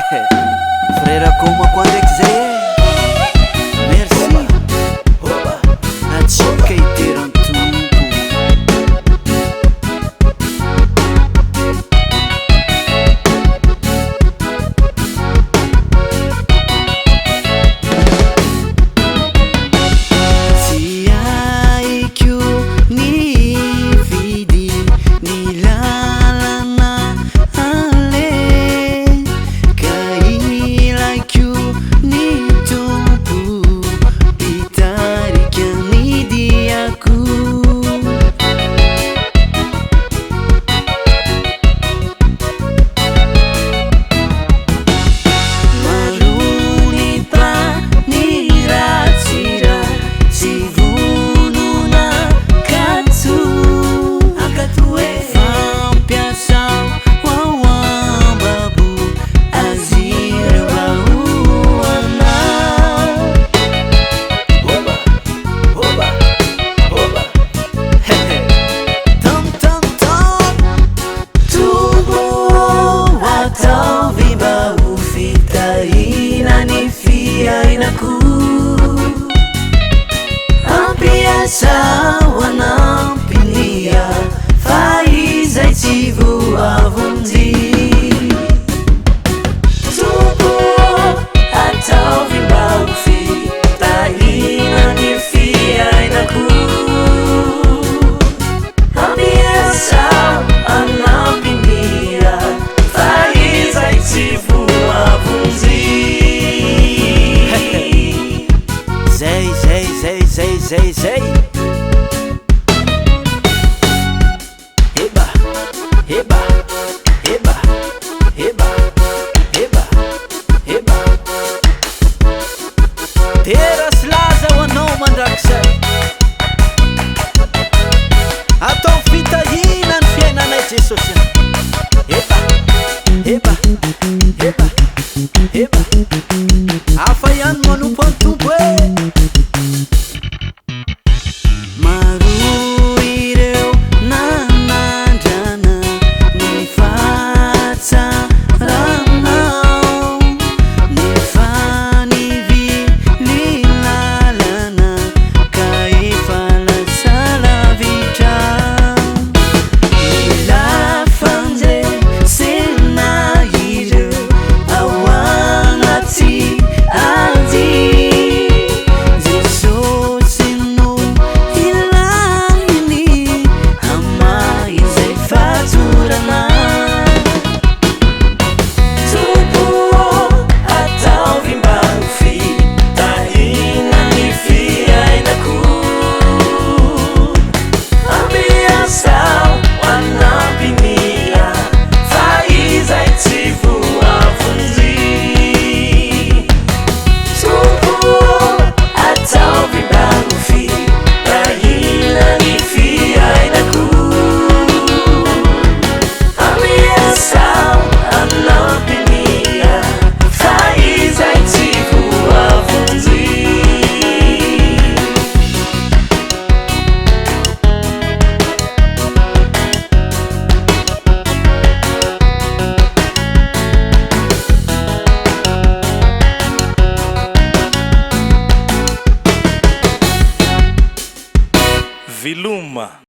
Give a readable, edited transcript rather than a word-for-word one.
Frera como quando é quiser. Merci. Oba. A chica e tiram tudo. Se ai que o ni vidi ni la na ale kai like you ni tupu itari que ni diaku sawa na pinia faz ativo a vontade tudo até o final tá ina ni fia ina ku ambiência na pinia faz ativo a vontade Zay Eba, eba, eba, eba, eba, eba Teras laza wa no mandaksa Aton fita hinan fiena na Jesus Eba, eba, eba, eba Afayan mo no ponto Viluma.